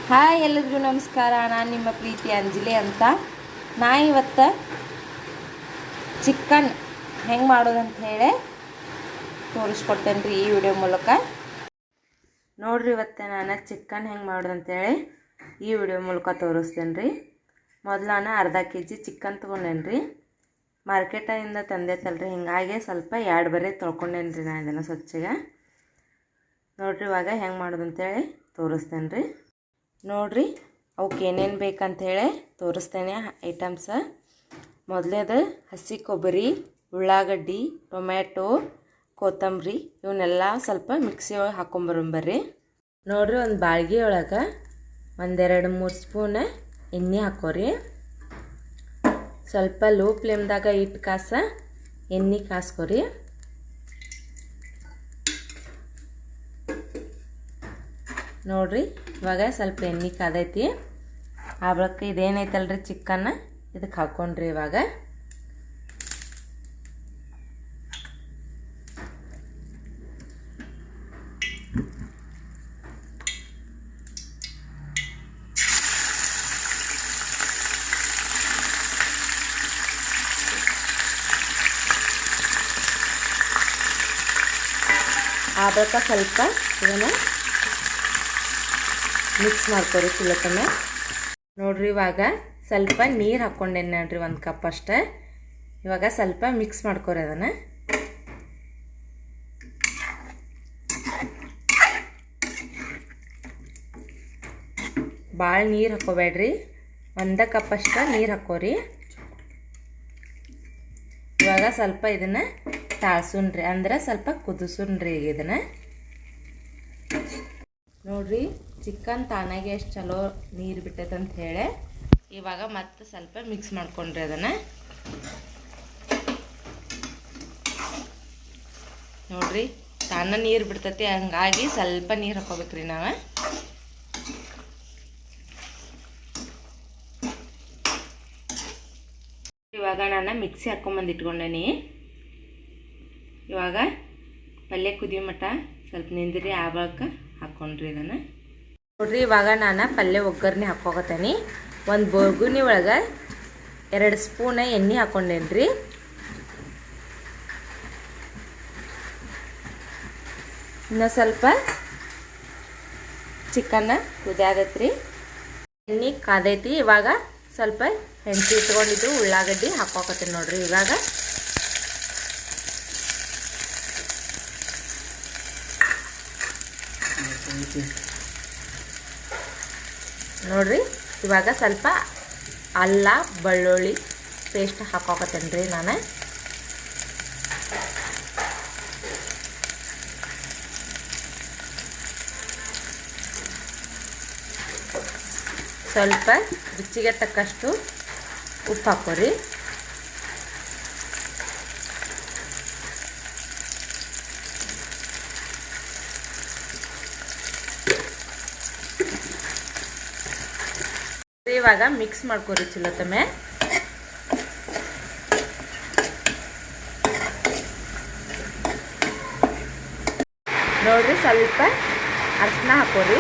Hi ಎಲ್ಲರಿಗೂ ನಮಸ್ಕಾರ. ನಾನು ನಿಮ್ಮ ಪ್ರೀತಿ ಅಂಜಲಿ ಅಂತ. ನಾ ಇವತ್ತು ಚಿಕನ್ ಹೆಂಗೆ ಮಾಡೋದಂತ ಹೇಳಿ ತೋರಿಸ್ಕೊಡ್ತೇನೆ ರೀ ಈ ವಿಡಿಯೋ ಮೂಲಕ. ನೋಡ್ರಿ, ಇವತ್ತು ನಾನು ಚಿಕನ್ ಹೆಂಗೆ ಮಾಡೋದಂತೇಳಿ ಈ ವಿಡಿಯೋ ಮೂಲಕ ತೋರಿಸ್ತೇನೆ ರೀ. ಮೊದಲು ನಾನು ಅರ್ಧ kg ಚಿಕನ್ ತೊಗೊಂಡೇನಿ ರೀ. ಮಾರ್ಕೆಟಿಂದ ತಂದೈತಲ್ರಿ, ಹಿಂಗಾಗಿ ಸ್ವಲ್ಪ 2 ಬರೆ ತೊಳ್ಕೊಂಡೇನಿ ರೀ. ನಾನು ಇದನ್ನು ಸ್ವಚ್ಛಗೆ ನೋಡ್ರಿ. ಇವಾಗ ಹೆಂಗೆ ಮಾಡೋದಂತೇಳಿ ತೋರಿಸ್ತೇನೆ ರೀ. ನೋಡ್ರಿ, ಅವಕ್ಕೆ ಏನೇನು ಬೇಕಂತೇಳಿ ತೋರಿಸ್ತೇನೆ ಐಟಮ್ಸ. ಮೊದಲೇದು ಹಸಿ ಕೊಬ್ಬರಿ, ಉಳ್ಳಾಗಡ್ಡಿ, ಟೊಮ್ಯಾಟೊ, ಕೊತ್ತಂಬರಿ ಇವನ್ನೆಲ್ಲ ಸ್ವಲ್ಪ ಮಿಕ್ಸಿ ಒಳಗೆ ಹಾಕೊಂಬರಂಬರ್ರಿ. ನೋಡ್ರಿ, ಒಂದು ಬಾಳ್ಗೆ ಒಳಗೆ 1-2-3 ಸ್ಪೂನ್ ಎಣ್ಣೆ ಹಾಕೋರಿ. ಸ್ವಲ್ಪ ಲೋ ಫ್ಲೇಮ್ದಾಗ ಇಟ್ಟು ಎಣ್ಣೆ ಕಾಸ್ಕೊರಿ. ನೋಡ್ರಿ, ಇವಾಗ ಸ್ವಲ್ಪ ಎಣ್ಣೆ ಕಾದೈತಿ. ಆ ಬಳಿಕ ಇದೇನೈತಲ್ರಿ ಚಿಕನ್ನ ಇದಕ್ಕೆ ಹಾಕೊಂಡ್ರಿ. ಇವಾಗ ಆ ಬಳಿಕ ಸ್ವಲ್ಪ ಇದನ್ನು ಮಿಕ್ಸ್ ಮಾಡ್ಕೊರಿ ಚಲೋತನ. ನೋಡ್ರಿ, ಇವಾಗ ಸ್ವಲ್ಪ ನೀರು ಹಾಕ್ಕೊಂಡೇನಿ ನೋಡ್ರಿ, 1 ಕಪ್ ಅಷ್ಟೇ. ಇವಾಗ ಸ್ವಲ್ಪ ಮಿಕ್ಸ್ ಮಾಡ್ಕೊರಿ ಅದನ್ನು. ಭಾಳ ನೀರು ಹಾಕೋಬೇಡ್ರಿ, 1 ಕಪ್ ಅಷ್ಟೇ ನೀರು ಹಾಕೋರಿ. ಇವಾಗ ಸ್ವಲ್ಪ ಇದನ್ನು ತಾಳ್ಸುನ್ರಿ, ಅಂದ್ರೆ ಸ್ವಲ್ಪ ಕುದಿಸುನ್ರಿ ಇದನ್ನು. ನೋಡ್ರಿ, ಚಿಕನ್ ತಾನಾಗೆ ಎಷ್ಟು ಚಲೋ ನೀರು ಬಿಟ್ಟೈತೆ ಅಂತ ಹೇಳಿ ಇವಾಗ ಮತ್ತೆ ಸ್ವಲ್ಪ ಮಿಕ್ಸ್ ಮಾಡ್ಕೊಂಡ್ರಿ ಅದನ್ನು. ನೋಡ್ರಿ, ತಾನ ನೀರು ಬಿಡ್ತೈತಿ, ಹಂಗಾಗಿ ಸ್ವಲ್ಪ ನೀರು ಹಾಕೋಬೇಕ್ರಿ ನಾವು. ಇವಾಗ ನಾನು ಮಿಕ್ಸಿ ಹಾಕ್ಕೊಂಬಂದು ಇಟ್ಕೊಂಡೇನಿ. ಇವಾಗ ಪಲ್ಯ ಕುದಿಯೋ ಮಟ್ಟ ಸ್ವಲ್ಪ ನಿಂದ್ರಿ, ಆ ಬಳಿಕ ಹಾಕ್ಕೊಂಡ್ರಿ ಇದನ್ನು. ನೋಡ್ರಿ, ಇವಾಗ ನಾನು ಪಲ್ಯ ಒಗ್ಗರಣೆ ಹಾಕೋಕತ್ತೇನಿ. ಒಂದು ಬೋಗುಣಿ ಒಳಗೆ 2 ಸ್ಪೂನ್ ಎಣ್ಣೆ ಹಾಕ್ಕೊಂಡೇನ್ರಿ. ಇನ್ನು ಸ್ವಲ್ಪ ಚಿಕನ್ನ ಕುದಿಯಾಗತ್ರಿ. ಎಣ್ಣೆ ಕಾದೈತಿ. ಇವಾಗ ಸ್ವಲ್ಪ ಹೆಂಚಿ ಇಟ್ಕೊಂಡಿದ್ದು ಉಳ್ಳಾಗಡ್ಡಿ ಹಾಕೋಕತ್ತೀನಿ ನೋಡ್ರಿ. ಇವಾಗ ನೋಡ್ರಿ, ಇವಾಗ ಸ್ವಲ್ಪ ಅಲ್ಲ ಬೆಳ್ಳುಳ್ಳಿ ಪೇಸ್ಟ್ ಹಾಕೋಕತ್ತೇನೆ ರೀ ನಾನು. ಸ್ವಲ್ಪ ರುಚಿಗೆ ತಕ್ಕಷ್ಟು ಉಪ್ಪು ಹಾಕೋರಿ. ಇವಾಗ ಮಿಕ್ಸ್ ಮಾಡ್ಕೊರಿ ಚಲೋತಮೆ. ನೋಡ್ರಿ, ಸ್ವಲ್ಪ ಅರಿಶಿನ ಹಾಕೋರಿ.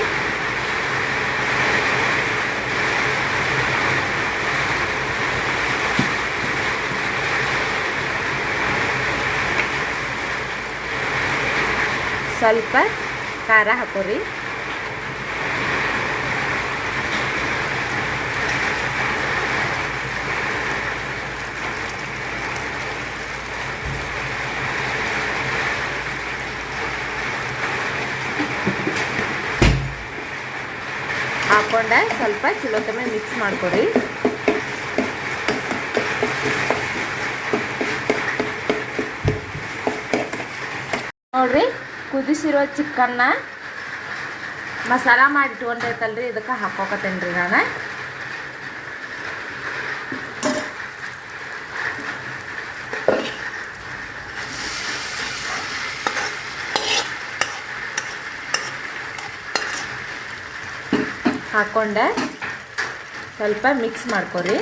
ಸ್ವಲ್ಪ ಖಾರ ಹಾಕೋರಿ. ಹಾಕೊಂಡೆ ಸ್ವಲ್ಪ ಚಲೋತಮೆ ಮಿಕ್ಸ್ ಮಾಡ್ಕೊರಿ. ನೋಡ್ರಿ, ಕುದಿಸಿರೋ ಚಿಕನ್ನ ಮಸಾಲ ಮಾಡಿ ಇಟ್ಕೊಂಡೈತಲ್ರಿ, ಇದಕ್ಕೆ ಹಾಕೋಕತ್ತೇನೆ ರೀ ನಾನು. ಹಾಕ್ಕೊಂಡೆ ಸ್ವಲ್ಪ ಮಿಕ್ಸ್ ಮಾಡ್ಕೊರಿ.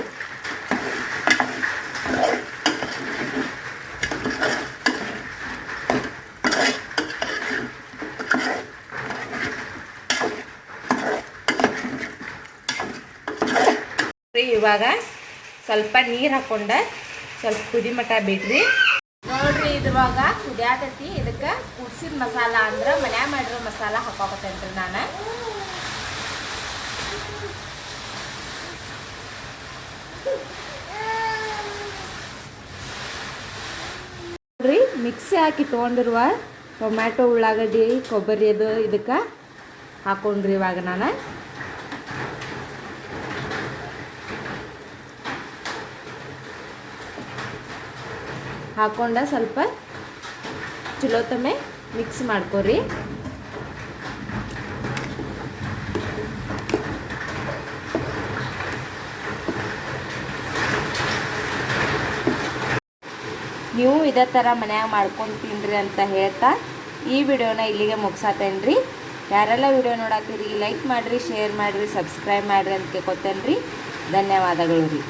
ರೀ. ಇವಾಗ ಸ್ವಲ್ಪ ನೀರು ಹಾಕ್ಕೊಂಡು ಸ್ವಲ್ಪ ಕುದಿ ಮಟ್ಟ ಬಿಡ್ರಿ. ನೋಡ್ರಿ ಇದ್ರವಾಗ ಕುದಿಯಾತೈತಿ. ಇದಕ್ಕೆ ಕುದಿಸಿದ ಮಸಾಲ ಅಂದ್ರೆ ಮನ್ಯಾಗ ಮಾಡಿರೋ ಮಸಾಲ ಹಾಕೋಕತ್ತೇನ್ರಿ ನಾನು. ನೋಡ್ರಿ ಮಿಕ್ಸಿ ಹಾಕಿ ತೊಗೊಂಡಿರುವ ಟೊಮ್ಯಾಟೊ ಉಳ್ಳಾಗಡ್ಡಿ ಕೊಬ್ಬರಿ ಅದು ಇದಕ್ಕೆ ಹಾಕೊಂಡ್ರಿ. ಇವಾಗ ನಾನು ಹಾಕೊಂಡ ಸ್ವಲ್ಪ ಚಲೋತ್ತಮೆ ಮಿಕ್ಸ್ ಮಾಡ್ಕೊರಿ. ನೀವು ಇದೇ ಥರ ಮನ್ಯಾಗ ಮಾಡ್ಕೊಂಡು ತಿನ್ನಿರಿ ಅಂತ ಹೇಳ್ತಾ ಈ ವಿಡಿಯೋನ ಇಲ್ಲಿಗೆ ಮುಗಿಸಾತೇನ್ರಿ. ಯಾರೆಲ್ಲ ವಿಡಿಯೋ ನೋಡತ್ತೀರಿ ಲೈಕ್ ಮಾಡಿರಿ, ಶೇರ್ ಮಾಡಿರಿ, ಸಬ್ಸ್ಕ್ರೈಬ್ ಮಾಡಿರಿ ಅಂತ ಕೇಳ್ಕೊತೇನೆ ರೀ. ಧನ್ಯವಾದಗಳು ರೀ.